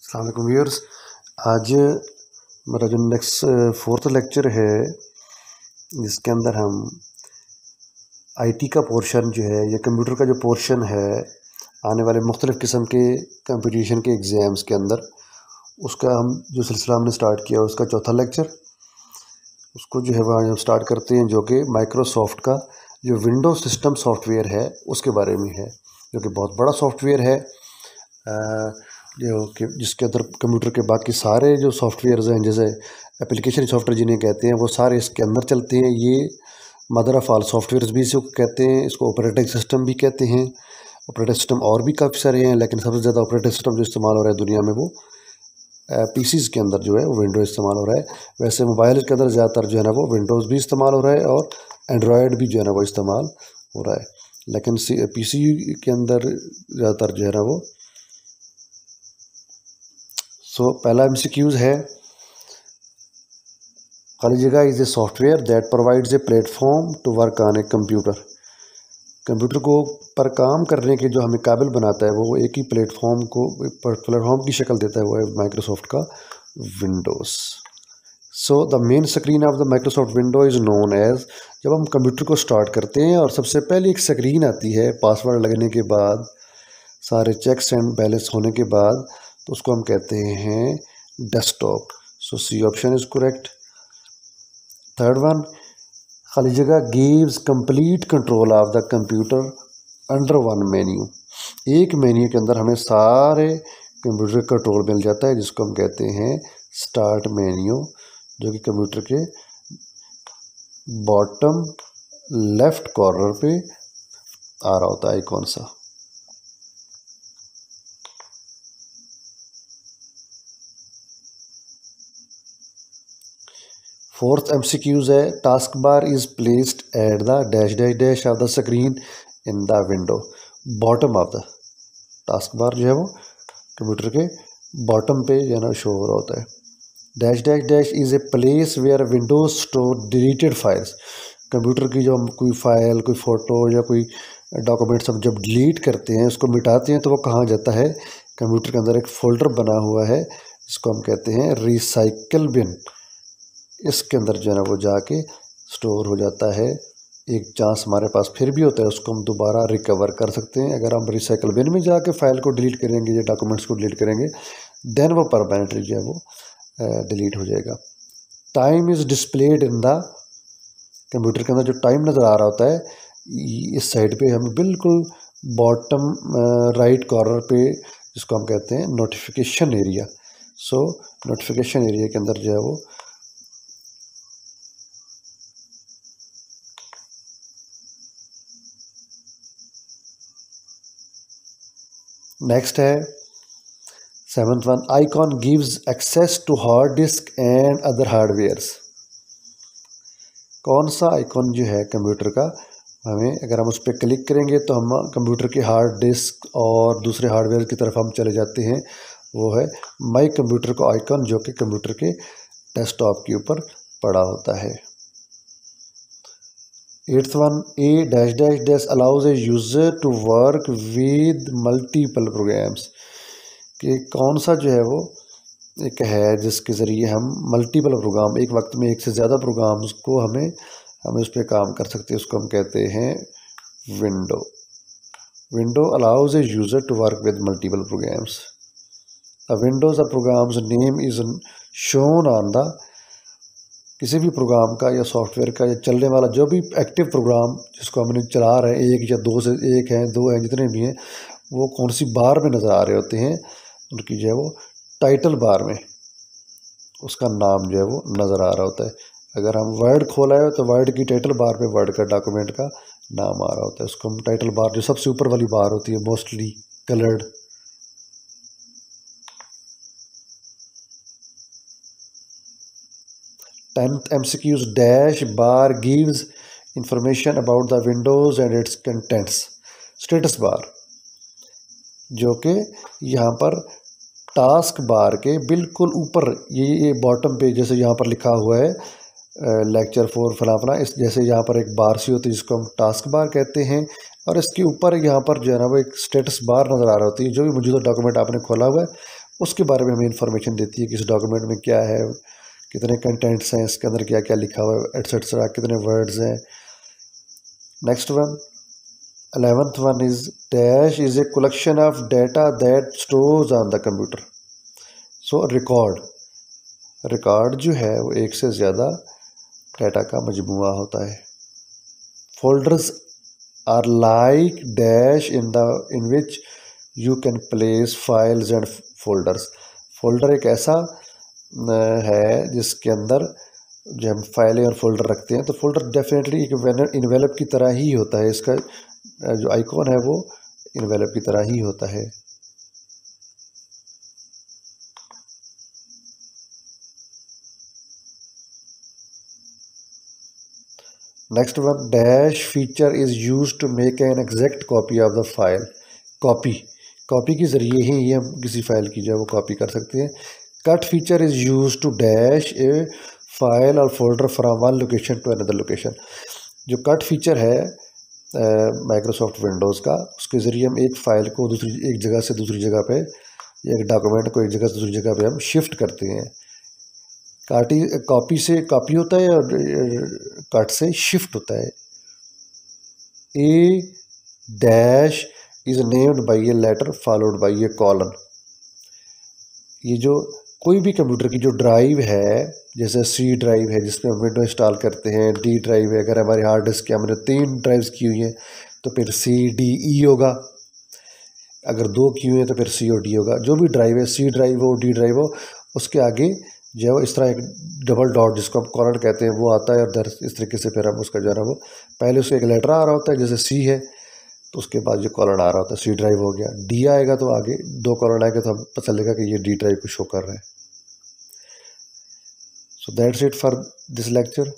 अस्सलाम वालेकुम व्यूअर्स। आज मेरा जो नेक्स्ट फोर्थ लेक्चर है जिसके अंदर हम आईटी का पोर्शन जो है या कंप्यूटर का जो पोर्शन है आने वाले मुख्तलिफ़ किस्म के कंपटीशन के एग्ज़ाम्स के अंदर उसका हम जो सिलसिला हमने स्टार्ट किया उसका चौथा लेक्चर उसको जो है वह हम स्टार्ट करते हैं, जो कि माइक्रोसॉफ्ट का जो विंडोज़ सिस्टम सॉफ्टवेयर है उसके बारे में है, जो कि बहुत बड़ा सॉफ्टवेयर है जो कि जिसके अंदर कंप्यूटर के बाकी सारे जो सॉफ्टवेयर्स हैं, जैसे एप्लीकेशन सॉफ्टवेयर जिन्हें कहते हैं, वो सारे इसके अंदर चलते हैं। ये मदर ऑफ़ ऑल सॉफ्टवेयर्स भी इसको कहते हैं, इसको ऑपरेटिंग सिस्टम भी कहते हैं। ऑपरेटिंग सिस्टम और भी काफ़ी सारे हैं, लेकिन सबसे ज़्यादा ऑपरेटिंग सिस्टम जो इस्तेमाल हो रहा है दुनिया में वो पीसीज़ के अंदर जो है वो विंडोज़ इस्तेमाल हो रहा है। वैसे मोबाइल के अंदर ज़्यादातर जो है ना वो विंडोज़ भी इस्तेमाल हो रहा है और एंड्रॉयड भी जो है ना वो इस्तेमाल हो रहा है, लेकिन पीसी के अंदर ज़्यादातर जो है ना वो पहला एमसीक्यूज़ है, खाली जगह is a software that provides a platform to work on a computer. Computer को पर काम करने के जो हमें काबिल बनाता है वो एक ही प्लेटफॉर्म की शक्ल देता है, वो है माइक्रोसॉफ्ट का Windows. So the main screen of the Microsoft window is known as, जब हम कंप्यूटर को स्टार्ट करते हैं और सबसे पहले एक स्क्रीन आती है पासवर्ड लगने के बाद, सारे चेक्स एंड बैलेंस होने के बाद, तो उसको हम कहते हैं desktop. So C option is correct. Third one, खाली जगह gives complete control of the computer under one menu. एक मेन्यू के अंदर हमें सारे कंप्यूटर का कंट्रोल मिल जाता है, जिसको हम कहते हैं स्टार्ट मेन्यू, जो कि कंप्यूटर के बॉटम लेफ्ट कॉर्नर पे आ रहा होता है कौन सा। फोर्थ एमसीक्यूज है, task bar is placed at the dash dash dash of the screen in the window. Bottom of the task bar जो है वो कंप्यूटर के बॉटम पे जो है ना शो हो रहा होता है। Dash dash dash is a place where Windows store deleted files. Computer की जो हम कोई फाइल, कोई फ़ोटो या कोई डॉक्यूमेंट्स हम जब डिलीट करते हैं, उसको मिटाते हैं, तो वो कहाँ जाता है, कंप्यूटर के अंदर एक फ़ोल्डर बना हुआ है जिसको हम कहते हैं रिसाइकल बिन। इसके अंदर जो है ना वो जाके स्टोर हो जाता है। एक चांस हमारे पास फिर भी होता है, उसको हम दोबारा रिकवर कर सकते हैं। अगर हम रिसाइकल बिन में जाके फ़ाइल को डिलीट करेंगे या डॉक्यूमेंट्स को डिलीट करेंगे, देन वो परमानेंटली जो है वो डिलीट हो जाएगा। Time is displayed in the computer के अंदर जो टाइम नज़र आ रहा होता है, इस साइड पे हमें बिल्कुल बॉटम राइट कॉर्नर पे, जिसको हम कहते हैं notification area. So notification area के अंदर जो है वो नेक्स्ट है seventh one, icon gives access to hard disk and other hardwares. कौन सा आइकॉन जो है कंप्यूटर का, हमें अगर हम उस पर क्लिक करेंगे तो हम कंप्यूटर के हार्ड डिस्क और दूसरे हार्डवेयर की तरफ हम चले जाते हैं। वो है माई कंप्यूटर का आइकॉन, जो कि कंप्यूटर के डेस्कटॉप के ऊपर पड़ा होता है। Eighth one, a dash dash dash allows a user to work with multiple programs. कि कौन सा जो है वो एक है जिसके ज़रिए हम मल्टीपल प्रोग्राम, एक वक्त में एक से ज़्यादा प्रोग्राम्स को हमें उस पर काम कर सकते हैं, उसको हम कहते हैं window. Window allows a user to work with multiple programs. The windows of programs name is shown on the, किसी भी प्रोग्राम का या सॉफ्टवेयर का या चलने वाला जो भी एक्टिव प्रोग्राम जिसको हमने चला रहे हैं, एक या दो से, एक है, दो हैं, जितने भी हैं, वो कौन सी बार में नज़र आ रहे होते हैं, उनकी जो है वो टाइटल बार में उसका नाम जो है वो नज़र आ रहा होता है। अगर हम वर्ड खोला है तो वर्ड की टाइटल बार पे वर्ड का डॉक्यूमेंट का नाम आ रहा होता है, उसको हम टाइटल बार, जो सबसे ऊपर वाली बार होती है mostly coloured. Tenth MCQs, dash bar gives information about the Windows and it's contents. Status bar, जो कि यहाँ पर टास्क बार के बिल्कुल ऊपर, ये बॉटम पे, जैसे यहाँ पर लिखा हुआ है लेक्चर 4 फला, इस जैसे यहाँ पर एक बार सी होती है जिसको हम टास्क बार कहते हैं, और इसके ऊपर यहाँ पर जो है ना वो एक स्टेटस बार नज़र आ रही होती है। जो भी मौजूदा डॉक्यूमेंट आपने खोला हुआ है उसके बारे में हमें इंफॉर्मेशन देती है कि इस डॉक्यूमेंट में क्या है, कितने कंटेंट्स हैं, इसके अंदर क्या क्या लिखा हुआ है, एटसेट्रा, कितने वर्ड्स हैं। Next one 11th one is dash is a collection of data that stores on the computer. So record जो है वो एक से ज़्यादा डेटा का मजमूआ होता है। Folders are like dash in which you can place files and folders. Folder एक ऐसा है जिसके अंदर जब हम फाइलें और फोल्डर रखते हैं तो फोल्डर डेफिनेटली एक इन्वेलप की तरह ही होता है। इसका जो आइकॉन है वो इन्वेलप की तरह ही होता है। Next one dash feature is use to make an exact copy of the file. Copy के ज़रिए ही हम किसी फाइल की जो है वो कॉपी कर सकते हैं। Cut feature is use to dash a file और folder from one location to another location. जो कट फीचर है माइक्रोसॉफ्ट विंडोज़ का, उसके ज़रिए हम एक फ़ाइल को एक जगह से दूसरी जगह पे या एक डॉक्यूमेंट को एक जगह से दूसरी जगह पे हम शिफ्ट करते हैं। कॉपी से कॉपी होता है और कट से शिफ्ट होता है। A dash is named by a letter followed by a colon. ये जो कोई भी कंप्यूटर की जो ड्राइव है, जैसे सी ड्राइव है जिसमें हम विंडो इंस्टॉल करते हैं, डी ड्राइव है, अगर हमारे हार्ड डिस्क के हमने 3 ड्राइव्स की हुई हैं तो फिर सी डी ई होगा, अगर 2 की हुई हैं तो फिर सी और डी होगा। जो भी ड्राइव है, सी ड्राइव हो डी ड्राइव हो, उसके आगे जो है इस तरह एक डबल डॉट जिसको हम कॉलन कहते हैं वो आता है और इस तरीके से फिर हम उसका जो है ना वो पहले उसको एक लेटर आ रहा होता है, जैसे सी है तो उसके बाद जो कॉलन आ रहा होता है सी ड्राइव हो गया। डी आएगा तो आगे 2 कॉलन आएगा तो हम पता चलेगा कि ये डी ड्राइव को शो कर रहा है। So that's it for this lecture.